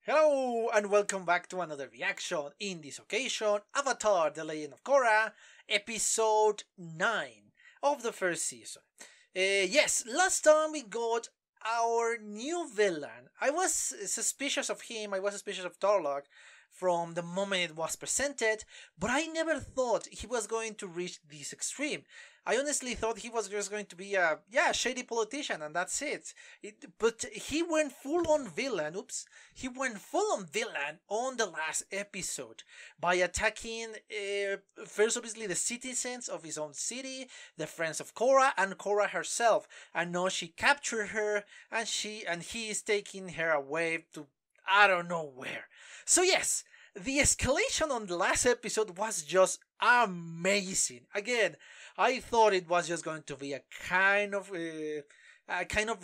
Hello and welcome back to another reaction. In this occasion, Avatar: The Legend of Korra, episode 9 of the first season. Yes, last time we got our new villain. I was suspicious of him, I was suspicious of Tarlok from the moment it was presented, but I never thought he was going to reach this extreme. I honestly thought he was just going to be a shady politician and that's it. But he went full on villain. Oops, he went full on villain on the last episode by attacking first obviously the citizens of his own city, the friends of Korra, and Korra herself. And now she captured her, and he is taking her away to I don't know where. So yes, the escalation on the last episode was just amazing. Again, I thought it was just going to be a kind of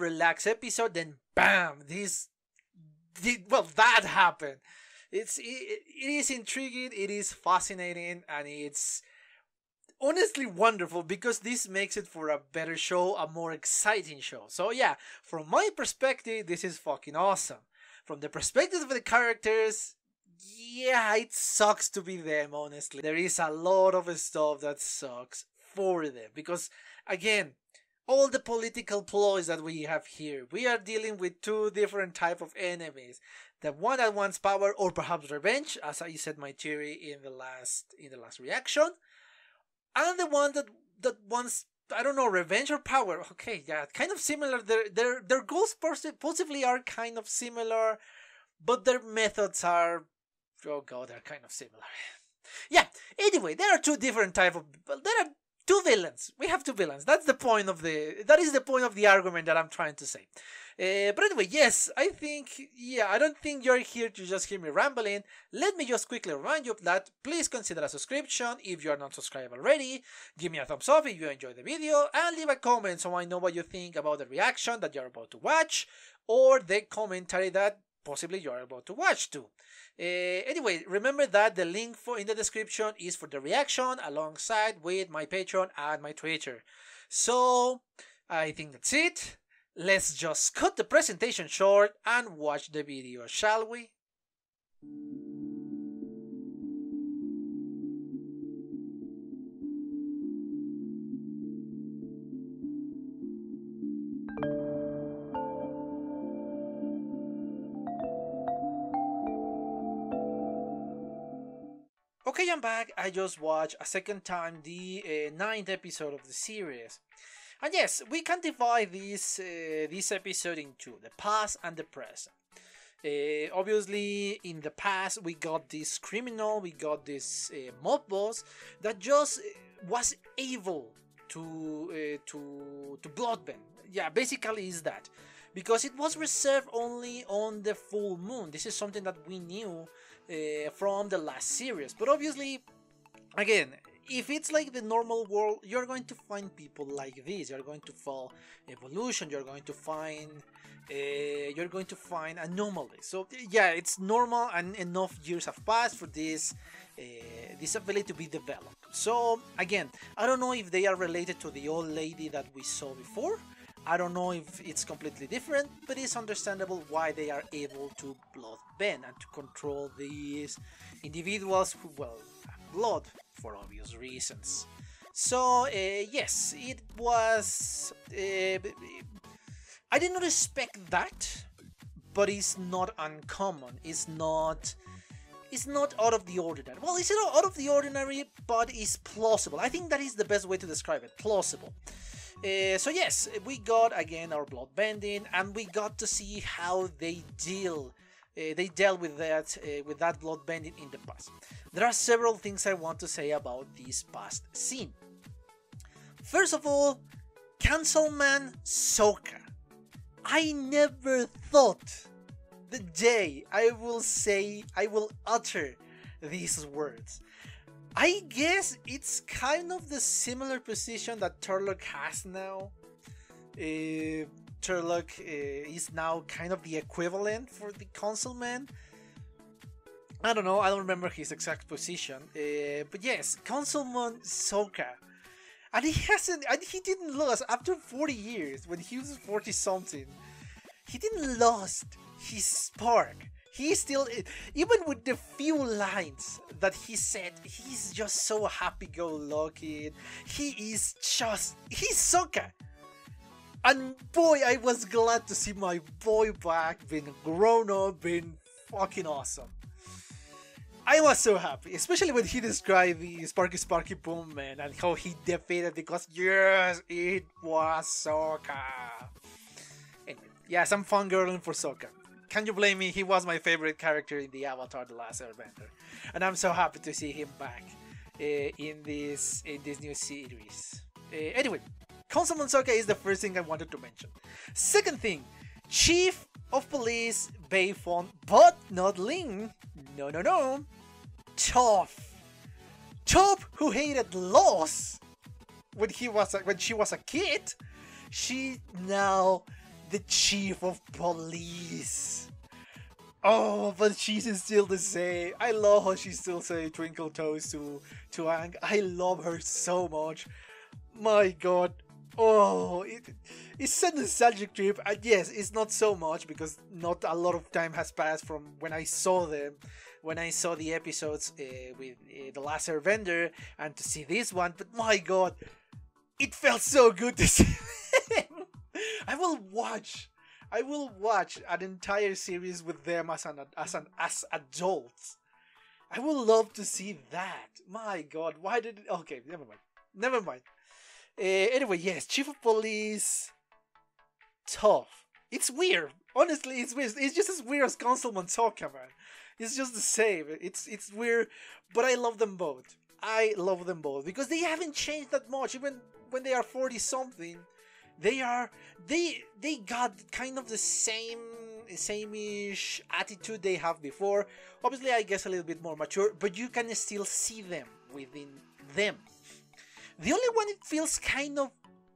relaxed episode. Then bam, that happened. It is intriguing, it is fascinating, and it's honestly wonderful because this makes it for a better show, a more exciting show. So yeah, from my perspective, this is fucking awesome. From the perspective of the characters, yeah, it sucks to be them, honestly. There is a lot of stuff that sucks for them because, again, all the political ploys that we have here, we are dealing with two different type of enemies. The one that wants power or perhaps revenge, as I said my theory in the last reaction, and the one that wants, I don't know, revenge or power. Okay, yeah, kind of similar. Their goals possibly are kind of similar, but their methods are, oh god, they're kind of similar. Yeah. Anyway, there are two different type of. There are two villains. We have two villains. That is the point of the argument that I'm trying to say. But anyway, yes, I don't think you're here to just hear me rambling. Let me just quickly remind you that please consider a subscription if you are not subscribed already. Give me a thumbs up if you enjoyed the video, and leave a comment so I know what you think about the reaction that you're about to watch, or the commentary that possibly you're about to watch too. Anyway, remember that the link in the description is for the reaction alongside with my Patreon and my Twitter. So, I think that's it. Let's just cut the presentation short and watch the video, shall we? Okay, I'm back. I just watched a second time the 9th episode of the series. And yes, we can divide this episode into the past and the present. Obviously, in the past, we got this criminal, we got this mob boss that just was able to bloodbend. Yeah, basically is that. Because it was reserved only on the full moon. This is something that we knew from the last series. But obviously, again, if it's like the normal world, you're going to find people like this. You're going to follow evolution. You're going to find anomalies. So yeah, it's normal, and enough years have passed for this ability to be developed. So again, I don't know if they are related to the old lady that we saw before. I don't know if it's completely different, but it's understandable why they are able to bloodbend and to control these individuals who, well, have blood for obvious reasons. So, yes, it was. I did not expect that, but it's not uncommon. It's not out of the ordinary. Well, it's not out of the ordinary, but it's plausible. I think that is the best way to describe it. Plausible. So yes, we got again our blood bending, and we got to see how they dealt with that blood bending in the past. There are several things I want to say about this past scene. First of all, Councilman Sokka. I never thought the day I will utter these words. I guess it's kind of the similar position that Turlock has now. Turlock is now kind of the equivalent for the councilman. I don't know, I don't remember his exact position. But yes, Councilman Sokka. And he didn't lose after 40 years, when he was 40 something. He didn't lost his spark, He still, even with the few lines that he said, he's just so happy-go-lucky. He's Sokka. And boy, I was glad to see my boy back, being grown up, being fucking awesome. I was so happy, especially when he described the Sparky Sparky Boom Man and how he defeated, because yes, it was Sokka. Anyway, yes, I'm fangirling for Sokka. Can you blame me? He was my favorite character in the Avatar: The Last Airbender, and I'm so happy to see him back in this new series. Anyway, Councilman Sokka is the first thing I wanted to mention. Second thing, Chief of Police Bayfon, but not Ling. No. Toph, who hated laws when she was a kid, she now the Chief of Police. Oh, but she's still the same. I love how she still say twinkle toes to Aang. I love her so much. My God. Oh, it's a nostalgic trip, and yes, it's not so much because not a lot of time has passed from when I saw them, when I saw the episodes with The Last Airbender, and to see this one. But my God, it felt so good to see them. I will watch an entire series with them as adults. I would love to see that. My God, why did it? Okay, never mind. Anyway, yes, Chief of Police, Toph. It's weird. Honestly, it's weird. It's just as weird as Councilman Sokka, man. It's just the same. It's weird, but I love them both. I love them both because they haven't changed that much. Even when they are 40-something, they got kind of the same-ish attitude they have before. Obviously, I guess a little bit more mature, but you can still see them within them. The only one it feels kind of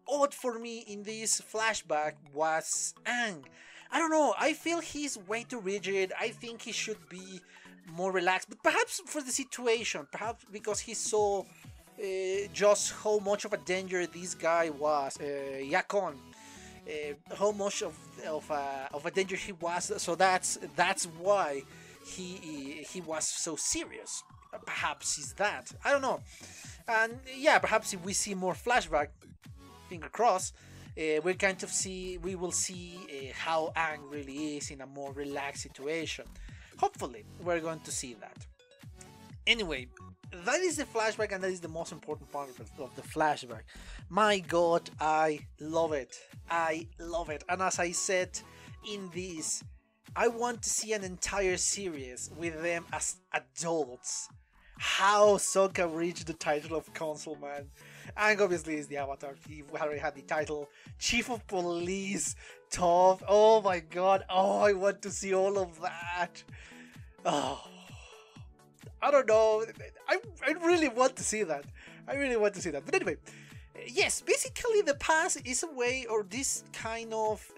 odd for me in this flashback was Aang. I don't know, I feel he's way too rigid. I think he should be more relaxed, but perhaps for the situation, perhaps because he saw just how much of a danger this guy was, Yakon, how much of a danger he was, so that's why he was so serious. Perhaps it's that, I don't know. And yeah, perhaps if we see more flashback, finger crossed, we will see how Aang really is in a more relaxed situation. Hopefully, we're going to see that. Anyway, that is the flashback, and that is the most important part of the flashback. My God, I love it. I love it. And as I said in this, I want to see an entire series with them as adults. How Sokka reached the title of Councilman. And obviously is the Avatar. He already had the title. Chief of Police, Toph. Oh my God. Oh, I want to see all of that. Oh, I don't know. I really want to see that. But anyway, yes, basically the past is a way, or this kind of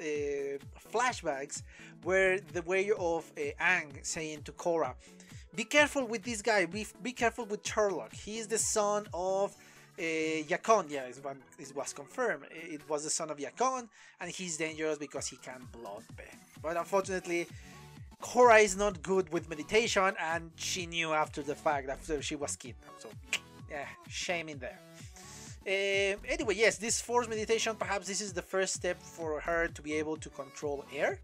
flashbacks, where the way of Aang saying to Korra, be careful with this guy, be careful with Sherlock. He is the son of Yakon. Yeah, it was confirmed. It was the son of Yakon, and he's dangerous because he can bloodbend. But unfortunately, Korra is not good with meditation, and she knew after the fact, after she was kidnapped. So, yeah, shame in there. Anyway, yes, this forced meditation, perhaps this is the first step for her to be able to control air.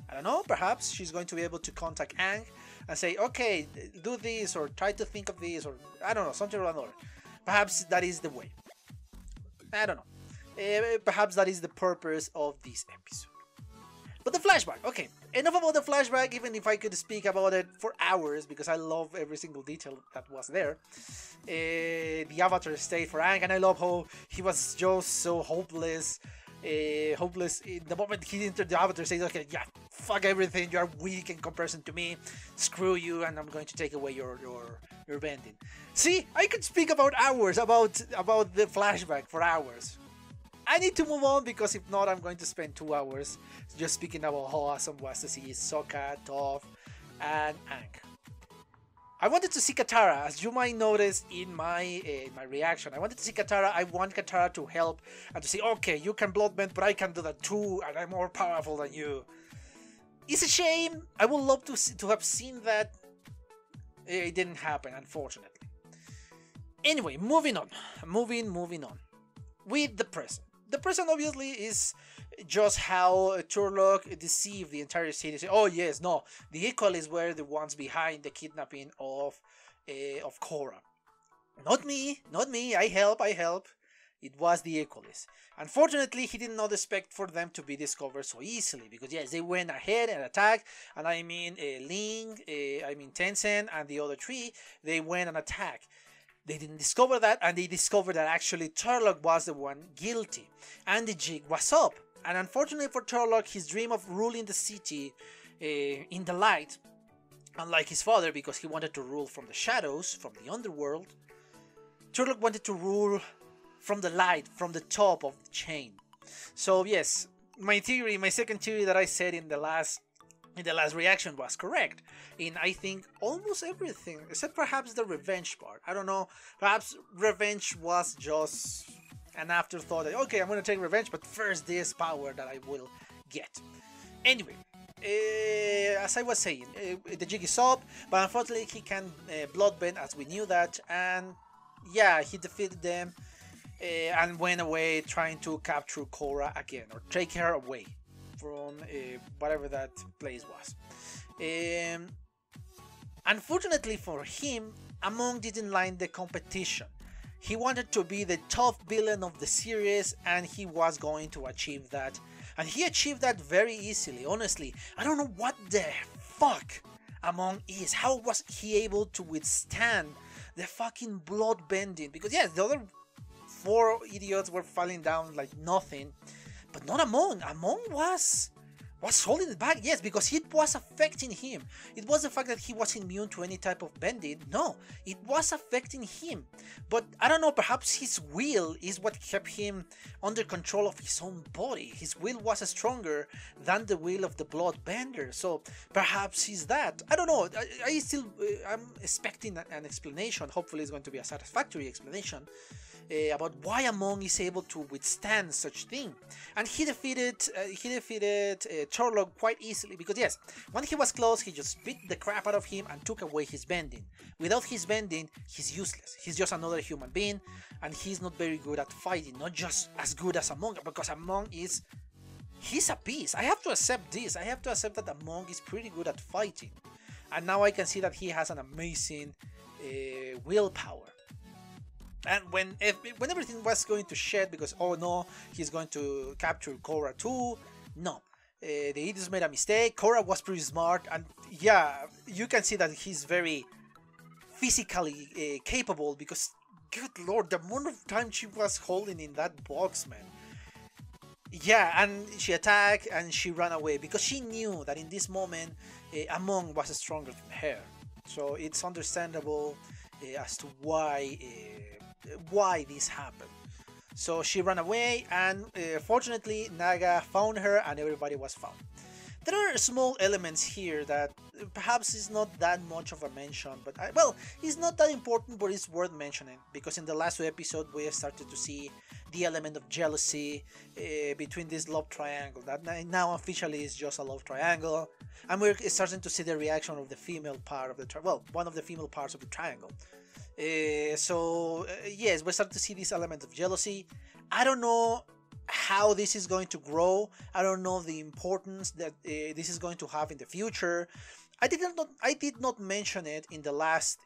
I don't know, perhaps she's going to be able to contact Aang and say, okay, do this, or try to think of this, or I don't know, something or another. Perhaps that is the way. I don't know. Perhaps that is the purpose of this episode. But the flashback, okay, enough about the flashback, even if I could speak about it for hours, because I love every single detail that was there. The Avatar state for Aang, and I love how he was just so hopeless. Hopeless in the moment he entered the Avatar, says, okay, yeah, fuck everything, you are weak in comparison to me, screw you, and I'm going to take away your bending. See, I could speak about hours about the flashback for hours. I need to move on, because if not, I'm going to spend 2 hours just speaking about how awesome was to see Sokka, Toph, and Aang. I wanted to see Katara, as you might notice in my reaction. I wanted to see Katara. I want Katara to help and to say, okay, you can bloodbend, but I can do that too, and I'm more powerful than you. It's a shame. I would love to have seen that. It didn't happen, unfortunately. Anyway, moving on. Moving on. With the present. The present obviously is just how Turlock deceived the entire city. Say, oh yes, no, the Equalists were the ones behind the kidnapping of Korra. Not me, not me. I help. It was the Equalists. Unfortunately, he did not expect for them to be discovered so easily because yes, they went ahead and attacked. And I mean Ling, I mean Tencent, and the other three. They went and attacked. They didn't discover that, and they discovered that actually Turlock was the one guilty, and the jig was up. And unfortunately for Turlock, his dream of ruling the city in the light, unlike his father, because he wanted to rule from the shadows, from the underworld, Turlock wanted to rule from the light, from the top of the chain. So yes, my second theory that I said in the last reaction was correct in, I think, almost everything except perhaps the revenge part. I don't know, perhaps revenge was just an afterthought that, okay, I'm gonna take revenge, but first this power that I will get. Anyway, as I was saying, the jig is up, but unfortunately he can bloodbend, as we knew that, and yeah, he defeated them and went away trying to capture Korra again, or take her away from whatever that place was. Unfortunately for him, Amon didn't like the competition. He wanted to be the top villain of the series, and he was going to achieve that. And he achieved that very easily, honestly. I don't know what the fuck Amon is. How was he able to withstand the fucking blood bending? Because yes, the other 4 idiots were falling down like nothing. But not Amon. Amon was holding it back, yes, because it was affecting him. It was the fact that he was immune to any type of bending. No, it was affecting him. But I don't know, perhaps his will is what kept him under control of his own body. His will was stronger than the will of the bloodbender. So perhaps he's that. I don't know. I'm expecting an explanation. Hopefully it's going to be a satisfactory explanation about why Amon is able to withstand such thing. And he defeated Turlock quite easily, because yes, when he was close, he just beat the crap out of him and took away his bending. Without his bending, he's useless. He's just another human being, and he's not very good at fighting. Not just as good as Amon, because Amon he's a beast. I have to accept this. I have to accept that Amon is pretty good at fighting. And now I can see that he has an amazing willpower. And when everything was going to shed, because oh no, he's going to capture Korra too. No, the idiots made a mistake. Korra was pretty smart, and yeah, you can see that he's very physically capable, because good lord, the amount of time she was holding in that box, man. Yeah, and she attacked and she ran away because she knew that in this moment Amon was stronger than her. So it's understandable as to why this happened. So she ran away, and fortunately Naga found her and everybody was found. There are small elements here that perhaps is not that much of a mention, but well, it's not that important, but it's worth mentioning, because in the last episode we started to see the element of jealousy between this love triangle that now officially is just a love triangle, and we're starting to see the reaction of the female part of the one of the female parts of the triangle. Yes, we're starting to see this element of jealousy. I don't know how this is going to grow. I don't know the importance that this is going to have in the future. I did not mention it in the last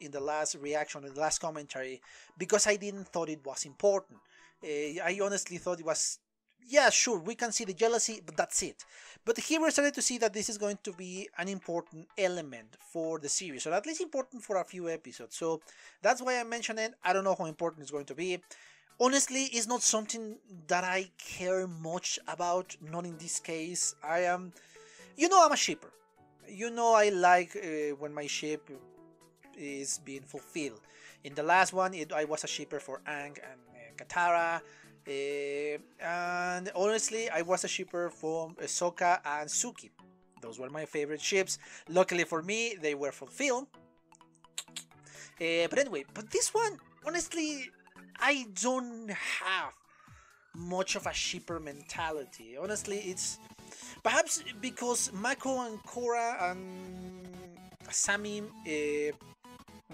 reaction, in the last commentary, because I didn't thought it was important. I honestly thought it was, yeah, sure, we can see the jealousy, but that's it. But here we're starting to see that this is going to be an important element for the series, or at least important for a few episodes. So that's why I mentioned it. I don't know how important it's going to be. Honestly, it's not something that I care much about, not in this case. I'm a shipper. I like when my ship is being fulfilled. In the last one, I was a shipper for Aang and Katara. And honestly, I was a shipper for Sokka and Suki. Those were my favorite ships. Luckily for me, they were fulfilled. But anyway, this one, honestly, I don't have much of a shipper mentality. Honestly, Perhaps because Mako and Korra and Asami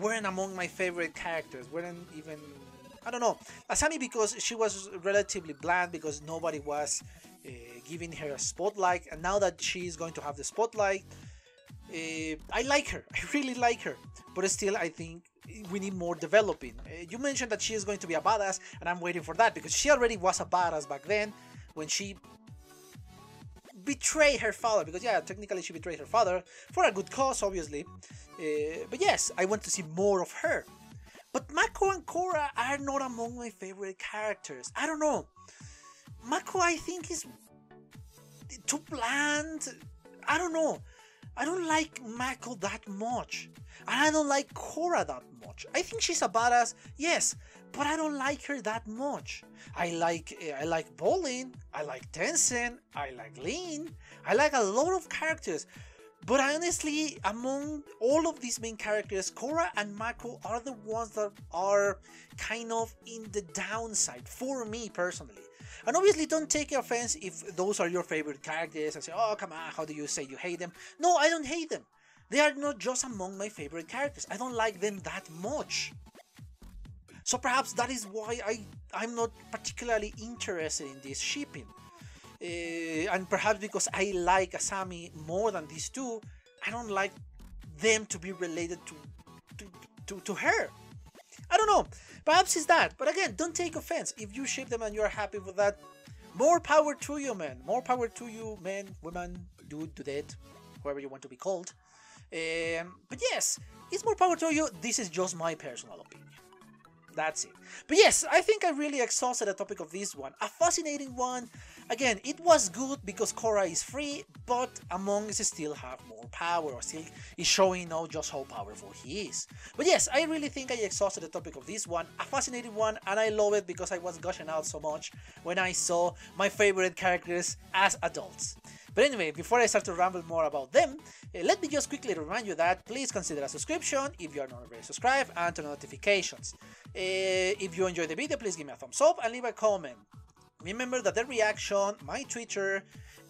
weren't among my favorite characters. Weren't even, I don't know. Asami because she was relatively bland because nobody was giving her a spotlight, and now that she's going to have the spotlight, I like her. I really like her. But still, I think we need more developing. You mentioned that she is going to be a badass, and I'm waiting for that because she already was a badass back then when she betrayed her father. Because yeah, technically she betrayed her father for a good cause, obviously. But yes, I want to see more of her. But Mako and Korra are not among my favorite characters. I don't know. Mako, I think, is too bland. I don't know. I don't like Mako that much. And I don't like Korra that much. I think she's a badass, yes, but I don't like her that much. I like Bolin, I like Tencent, I like Lin, I like a lot of characters. But honestly, among all of these main characters, Korra and Mako are the ones that are kind of in the downside, for me personally. And obviously don't take offense if those are your favorite characters and say, oh come on, how do you say you hate them? No, I don't hate them. They are not just among my favorite characters. I don't like them that much. So perhaps that is why I'm not particularly interested in this shipping. And perhaps because I like Asami more than these two, I don't like them to be related to her. I don't know. Perhaps it's that. But again, don't take offense. If you ship them and you're happy with that, more power to you, man. More power to you, man, woman, dude, dudette, whoever you want to be called. But yes, it's more power to you. This is just my personal opinion. That's it. But yes, I think I really exhausted the topic of this one. A fascinating one. Again, it was good because Korra is free, but Amon still have more power, or still is showing now just how powerful he is. But yes, I really think I exhausted the topic of this one. A fascinating one, and I love it because I was gushing out so much when I saw my favorite characters as adults. But anyway, before I start to ramble more about them, let me just quickly remind you that please consider a subscription if you are not already subscribed, and turn on notifications. If you enjoyed the video, please give me a thumbs up and leave a comment. Remember that the reaction, my Twitter,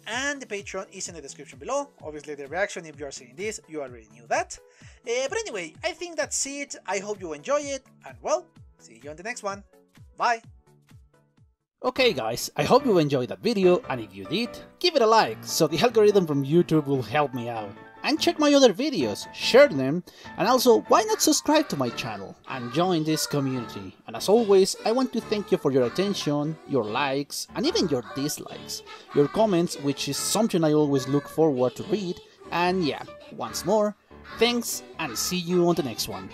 and the Patreon is in the description below. Obviously the reaction, if you are seeing this, you already knew that. But anyway, I think that's it. I hope you enjoy it, and well, see you on the next one. Bye! Okay guys, I hope you enjoyed that video, and if you did, give it a like, so the algorithm from YouTube will help me out. And check my other videos, share them, and also why not subscribe to my channel and join this community. And as always, I want to thank you for your attention, your likes, and even your dislikes, your comments, which is something I always look forward to read. And yeah, once more, thanks, and see you on the next one.